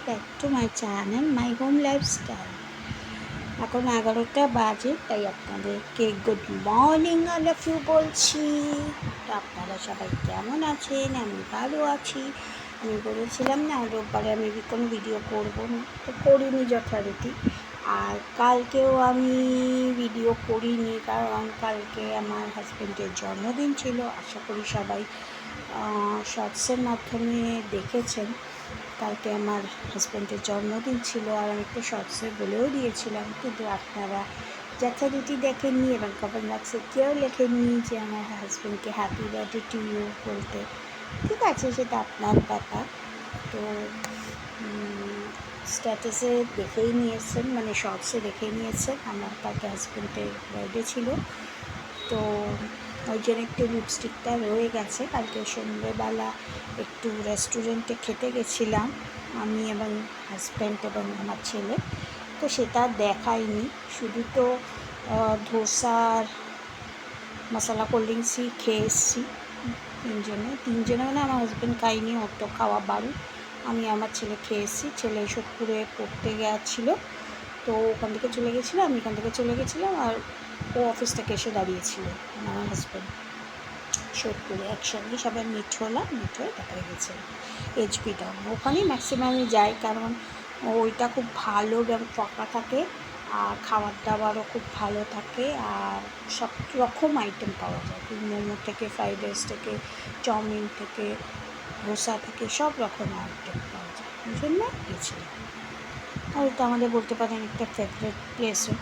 Back to my channel my home lifestyle. এখন 11টা বাজে, তাই আপনাদেরকে good morning I love you বলছি। তো আপনারা সবাই কেমন আছেন? আমি ভালো আছি। আমি বলেছিলাম না রোববারে আমি কোনো ভিডিও করবো না, তো করিনি যথারীতি। আর কালকেও আমি ভিডিও করিনি, কারণ কালকে আমার হাজব্যান্ডের জন্মদিন ছিল। আশা করি সবাই শর্টসের মাধ্যমে দেখেছেন। কালকে আমার হাজব্যান্ডের জন্মদিন ছিল, আর আমি একটু শর্টসে বলেও দিয়েছিলাম, কিন্তু আপনারা যথারীতি দেখেননি এবং কমেন্ট বক্সে কেউ লেখেননি যে আমার হাজব্যান্ডকে হ্যাপি বার্থডে টু ইউ বলতে। ঠিক আছে, সেটা আপনার ব্যাপার। তো স্ট্যাটাসে দেখেই নিয়েছেন, মানে শর্টসে দেখেই নিয়েছেন আমার কালকে হাজব্যান্ডের বার্থডে ছিল। তো ওই জন্য একটু লিপস্টিকটা রয়ে গেছে। কালকে সন্ধ্যেবেলা একটু রেস্টুরেন্টে খেতে গেছিলাম আমি এবং হাজব্যান্ড এবং আমার ছেলে, তো সেটা দেখাইনি। শুধু তো ধোসার মশলা কোল্ড ড্রিঙ্কসই খেয়ে এসেছি তিনজনে মানে আমার হাজব্যান্ড খাইনি, ওর তো খাওয়া বারণ। আমি আমার ছেলে খেয়ে এসেছি। ছেলে সোদপুরে পড়তে গেছিলো, তো ওখান থেকে চলে গেছিলো, আমি এখান থেকে চলে গেছিলাম, আর ও অফিস থেকে এসে দাঁড়িয়েছিল আমার হাজব্যান্ড সোদপুরে। একসঙ্গে সবাই মিট হয়ে দেখা গেছে এইচপি টাউন। ওখানেই ম্যাক্সিমামই যাই, কারণ ওইটা খুব ভালো এবং ফাঁকা থাকে, আর খাবার দাবারও খুব ভালো থাকে, আর সব রকম আইটেম পাওয়া যায়। মোমো থেকে, ফ্রাইড রাইস থেকে, চাউমিন থেকে, ধোসা থেকে, সব রকম আইটেম পাওয়া যায়। ওই জন্য গেছিলাম। আর ওটা আমাদের বলতে পারেন একটা ফেভারিট প্লেসও।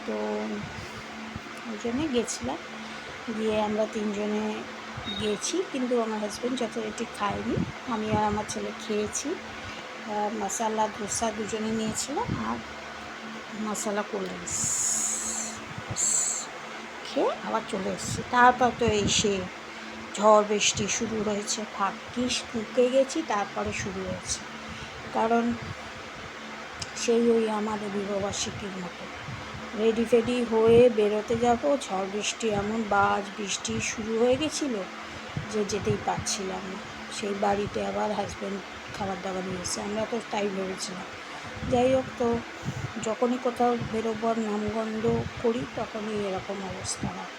তো ওই জন্যে গেছিলাম। গিয়ে আমরা তিনজনে গিয়েছি, কিন্তু আমার হাজব্যান্ড যথারীতি খায়নি। আমি আর আমার ছেলে খেয়েছি। মশালা ধোসা দুজনে নিয়েছিলাম, আর মশলা কোল্ড ড্রিঙ্কস খেয়ে আবার চলে এসেছি। তারপর তো এসে ঝড় বৃষ্টি শুরু হয়েছে। ভাগ্যিস ঢুকে গেছি, তারপরে শুরু হয়েছে। কারণ সেই ওই আমাদের বিবাহবার্ষিকীর মতো রেডি ফেডি হয়ে বেরোতে যাব, ঝড় বৃষ্টি এমন বাজ বৃষ্টি শুরু হয়ে গেছিলো যে যেতেই পারছিলাম না। সেই বাড়িতে আবার হাজব্যান্ড খাবার দাবার নিয়ে এসে, আমরা তো তাই ভেবেছিলাম। যাই হোক, তো যখনই কোথাও বেরোবার নামগন্ধ করি তখনই এরকম অবস্থা হয়।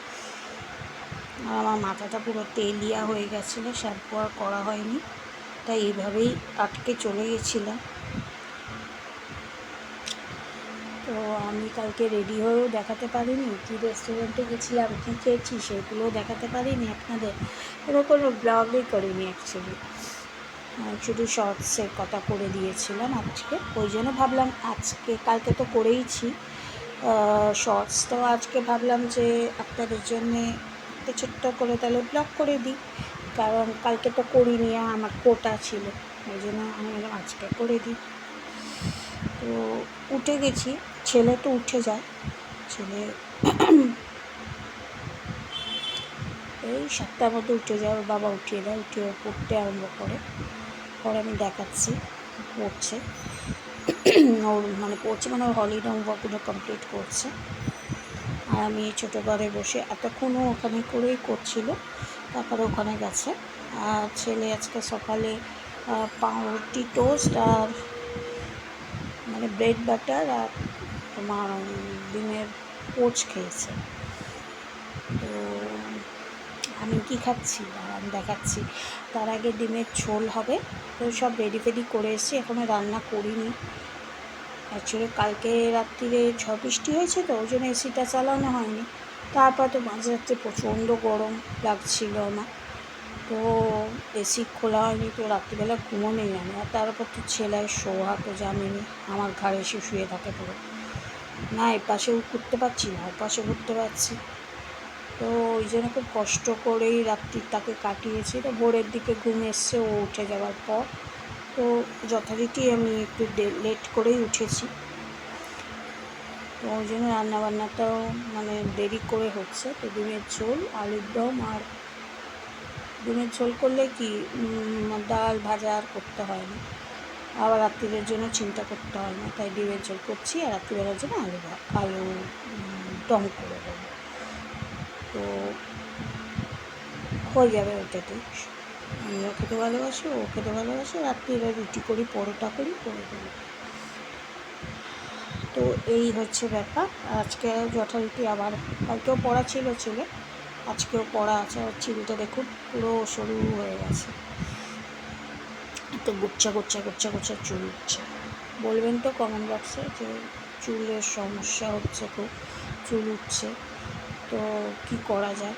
আর আমার মাথাটা পুরো তেলিয়া হয়ে গেছিলো, শ্যাম্পু আর করা হয়নি, তাই এইভাবেই আটকে চলে গেছিলাম। তো আমি কালকে রেডি হয়েও দেখাতে পারিনি কি রেস্টুরেন্টে গেছিলাম, কী খেয়েছি সেগুলোও দেখাতে পারিনি আপনাদের। কোনো ব্লগই করিনি অ্যাকচুয়ালি, শুধু শর্টসের কথা করে দিয়েছিলাম আজকে। ওই জন্য ভাবলাম কালকে তো করেইছি শর্টস, তো আজকে ভাবলাম যে আপনাদের জন্যে একটা ছোট্ট করে তাহলে ব্লগ করে দিই, কারণ কালকে তো করিনি, আমার কোটা ছিল, ওই জন্য আমি আজকে করে দিই। তো উঠে গেছি, ছেলে তো উঠে যায়, ছেলে এই 7টার মধ্যে উঠে যায়, ওর বাবা উঠিয়ে দেয়, উঠে ও পড়তে আরম্ভ করে। পরে আমি দেখাচ্ছি পড়ছে, ওর পড়ছে ওর হলিডে হোমওয়ার্কগুলো কমপ্লিট করছে, আর আমি ছোটো ঘরে বসে এতক্ষণও ওখানে করেই করছিল। তারপরে ওখানে গেছে। আর ছেলে আজকে সকালে পাউরুটি টোস্ট আর ব্রেড বাটার আর তোমার ডিমের পোচ খেয়েছে। তো আমি কী খাচ্ছি আমি দেখাচ্ছি। তার আগে ডিমের ঝোল হবে, তো সব রেডি ফেডি করে এসেছি, এখনও রান্না করিনি। অ্যাকচুয়ালি কালকে রাত্রিরে ঝড় বৃষ্টি হয়েছে, তো ওই জন্য এসিটা চালানো হয়নি। তারপর তো মাঝরাত্রে প্রচণ্ড গরম লাগছিল আমার, তো এসি খোলা হয়নি, তো রাত্রিবেলা ঘুমও নেই আমি। আর তারপর তো ছেলের শোয়া তো জানেনি, আমার ঘাড়ে এসে শুয়ে থাকে পুরো, না এপাশেও ঘুরতে পারছি না ওপাশে ঘুরতে পারছি। তো ওই জন্য খুব কষ্ট করেই রাত্রিটাকে কাটিয়েছি। তো ভোরের দিকে ঘুম এসছে ও উঠে যাওয়ার পর, তো যথারীতি আমি একটু লেট করেই উঠেছি। তো ওই জন্য রান্নাবান্নাটাও দেরি করে হচ্ছে। তো ডিমের ঝোল, আলুর দম, আর ডিমের ঝোল করলে কি ডাল ভাজা আর করতে হয় না, আবার রাত্রিরের জন্য চিন্তা করতে হয় না, তাই ডিমের ঝোল করছি, আর রাত্রিবেলার জন্য আলু দম করে দেবো, তো হয়ে যাবে ওটাতেই। আমিও খেতে ভালোবাসি, ও খেতে ভালোবাসে। রাত্রিরে রুটি করি, পরোটা করি, করে দেবো। তো এই হচ্ছে ব্যাপার। আজকে যথারীতি আবার কালকেও পড়া ছিল ছেলে, আজকেও পড়া আছে। আর চিলটা দেখুন পুরো সরু হয়ে গেছে, তো গুচ্ছা গুচ্ছা গুচ্ছা গুচ্ছা চুল উঠছে। বলবেন তো কমেন্ট বক্সে যে চুলের সমস্যা হচ্ছে, খুব চুল উঠছে, তো কি করা যায়,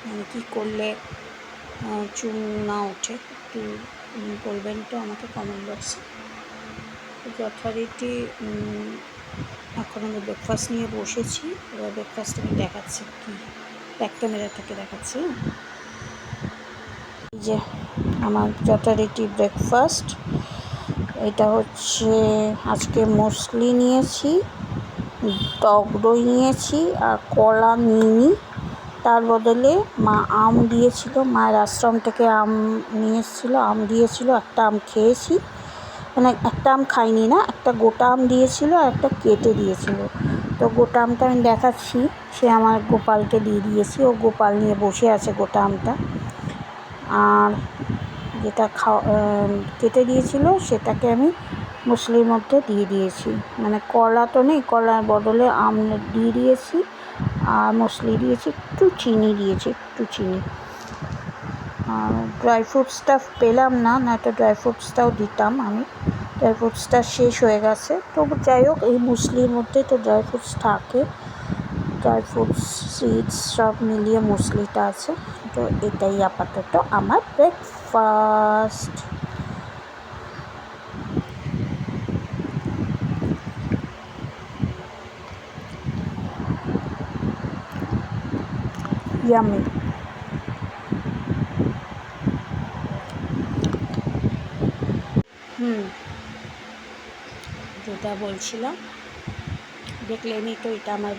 মানে কী করলে চুল না ওঠে, একটু বলবেন তো আমাকে কমেন্ট বক্সে। যথারীতি এখন আমি ব্রেকফাস্ট নিয়ে বসেছি। এবার ব্রেকফাস্ট আমি দেখাচ্ছি, কি ব্যাক ক্যামেরা থেকে দেখাচ্ছি। এই যে আমার যথারীতি ব্রেকফাস্ট, এটা হচ্ছে আজকে মুসলি নিয়েছি, টক দই নিয়েছি, আর কলা নিইনি। তার বদলে মা আম দিয়েছিল, মায়ের আশ্রম থেকে আম নিয়ে এসেছিলো, আম দিয়েছিল, একটা আম খেয়েছি, মানে একটা আম খাইনি না, একটা গোটা আম দিয়েছিল আর একটা কেটে দিয়েছিল। তো গোটা আমটা আমি দেখাচ্ছি, সে আমার গোপালকে দিয়ে দিয়েছি, ও গোপাল নিয়ে বসে আছে গোটা আমটা। আর যেটা কেটে দিয়েছিল সেটাকে আমি মুসলির মধ্যে দিয়ে দিয়েছি, মানে কলা তো নেই, কলার বদলে আম দিয়ে দিয়েছি, আর মুসলি দিয়েছি, একটু চিনি দিয়েছি, একটু চিনি। আর ড্রাই ফ্রুটসটা পেলাম না, নয়তো ড্রাই ফ্রুটসটাও দিতাম আমি, ড্রাই ফ্রুটসটা শেষ হয়ে গেছে। তবু যাই হোক, এই মুসলির মধ্যে তো ড্রাই ফ্রুটস থাকে, ড্রাই ফ্রুটস সিডস সব মিলিয়ে মুসলিটা আছে। তো এটাই আপাতত আমার ব্রেকফাস্ট। ইয়ামি। যেটা বলছিলাম, দেখলেনই তো, এটা আমার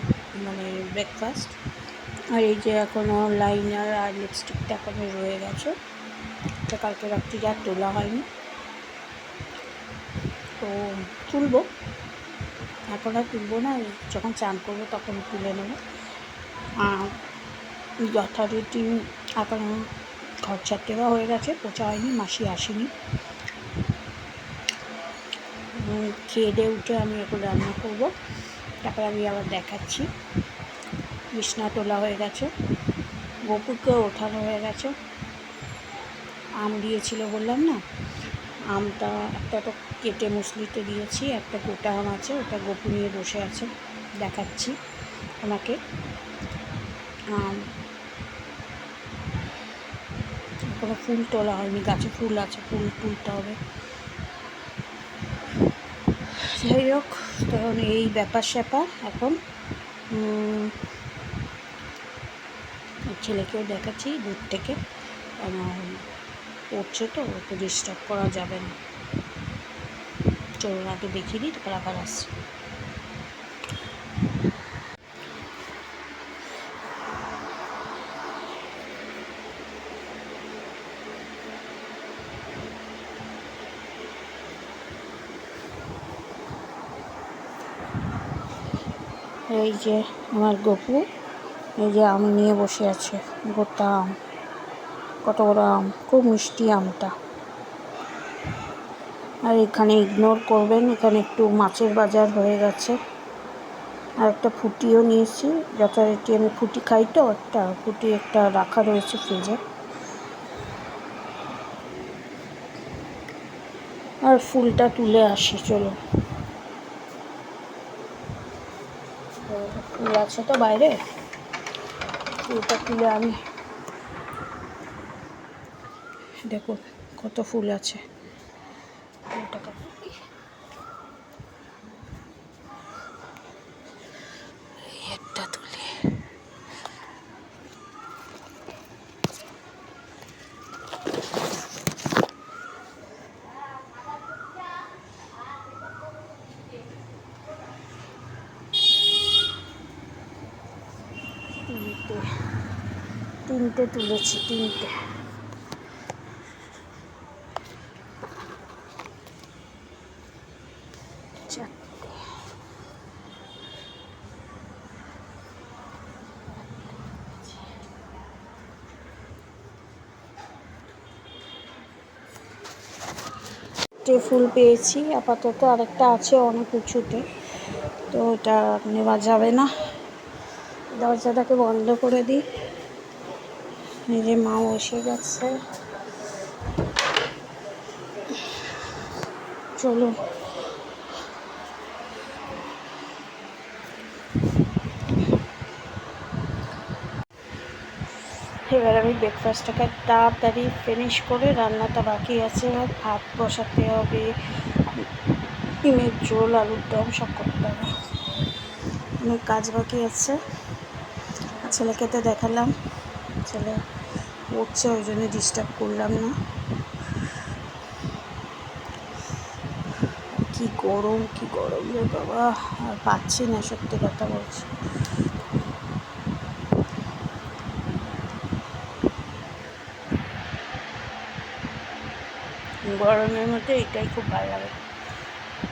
মানে ব্রেকফাস্ট। আর এই যে এখনও লাইনার আর লিপস্টিকটা এখনও রয়ে গেছে, তো কালকে রাত্রিরে আর তোলা হয়নি, তো তুলবো, এখন আর তুলবো না, যখন চান করবো তখন তুলে নেবো। যথারীতি এখন ঘর ঝাড় দেওয়া হয়ে গেছে, পোছা হয়নি, মাসি আসেনি। খেয়ে দিয়ে উঠে আমি এখন রান্না করবো, তারপরে আমি আবার দেখাচ্ছি। বিছনা তোলা হয়ে গেছে, গোপুরকেও ওঠানো হয়ে গেছে। আম দিয়েছিল বললাম না, আমটা একটা তো কেটে মুসলিতে দিয়েছি, একটা গোটা আম আছে, ওটা গোপু নিয়ে বসে আছে, দেখাচ্ছি ওনাকে। এখনো ফুল তোলা হয়নি, গাছে ফুল আছে, ফুল তুলতে হবে। যাই হোক, তখন এই ব্যাপার স্যাপার। এখন ছেলেকেও দেখাচ্ছি দূর থেকে, পড়ছে তো, ওকে ডিস্টার্ব করা যাবে না। চলুন আগে দেখিয়ে দিই, তারপর আবার আসছি। এই যে আমার গপু, এই যে আম নিয়ে বসে আছে, গোটা আম, কত বড় আম, খুব মিষ্টি আমটা। আর এখানে ইগনোর করবেন, এখানে একটু মাছের বাজার হয়ে গেছে, আর একটা ফুটিও নিয়েছি, যথারীতি আমি ফুটি খাই, তো একটা ফুটি একটা রাখা রয়েছে ফ্রিজে। আর ফুলটা তুলে আসি, চলো। ফুল আছে তো বাইরে, ফুলটা তুলে আমি, দেখুন কত ফুল আছে, ফুলটাকে একটা তুলে, তিনটে তুলেছি, তিনটে। চারটে ফুল পেয়েছি আপাতত, আরেকটা আছে অনেক উঁচুতে, তো ওটা নেওয়া যাবে না। দরজাটাকে বন্ধ করে দিই। এই যে মাও এসে গেছে, চলুন। এবার আমি ব্রেকফাস্টটাকে তাড়াতাড়ি ফিনিশ করে, রান্নাটা বাকি আছে, ভাত বসাতে হবে, ডিমের ঝোল, আলুর দম সব করতে হবে, অনেক কাজ বাকি আছে। ছেলেকে তো দেখালাম, ছেলে উঠছে, ওই জন্য ডিস্টার্ব করলাম না। কি গরম রে বাবা, আর পাচ্ছি না, সত্যি কথা বলছি। গরমের মধ্যে এটাই খুব ভালো লাগে,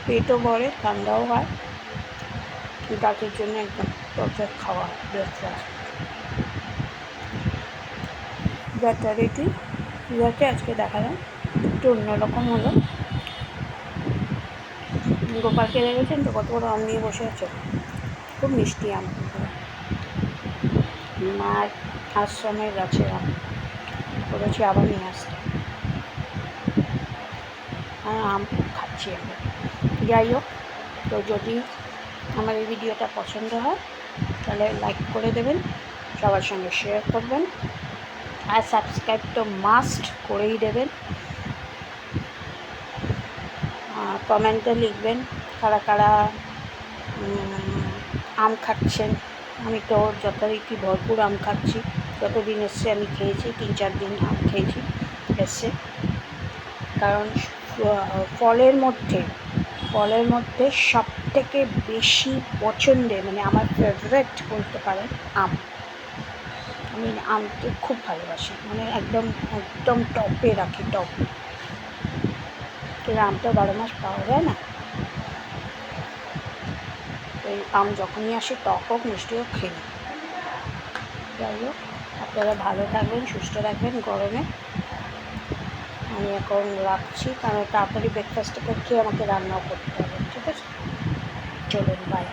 পেটও ভরে, ঠান্ডাও হয়, দাঁতের জন্য একদম পারফেক্ট খাওয়া ব্রেকফাস্ট। যথারীতি যাতে আজকে দেখালাম, একটু অন্যরকম হলো। গোপালকে দেখেছেন তো কত বড় আম নিয়ে বসে আছে, খুব মিষ্টি আম, মার আশ্রমের গাছের আম, বলেছি আবার নিয়ে আসতে, আম খাচ্ছি আমি। যাই হোক, তো যদি আমার এই ভিডিওটা পছন্দ হয় তাহলে লাইক করে দেবেন, সবার সঙ্গে শেয়ার করবেন, আর সাবস্ক্রাইব তো মাস্ট করেই দেবেন। কমেন্টে লিখবেন কারা কারা আম খাচ্ছেন। আমি তো যথারীতি ভরপুর আম খাচ্ছি, যতদিন এসছে আমি খেয়েছি, 3-4 দিন আম খেয়েছি এসছে। কারণ ফলের মধ্যে সবথেকে বেশি পছন্দের, মানে আমার ফেভারেট বলতে পারেন আম। আমি আমকে খুব ভালোবাসি, মানে একদম টপে রাখি, টপে। কিন্তু আমটা 12 মাস পাওয়া যায় না, এই আম যখনই আসে টক হোক মিষ্টি হোক খেয়ে। যাই হোক, আপনারা ভালো থাকবেন, সুস্থ রাখবেন গরমে। আমি এখন রাখছি, কারণ তাড়াতাড়ি ব্রেকফাস্টটা খেয়ে আমাকে রান্নাও করতে হবে। ঠিক আছে, চলুন, বাই।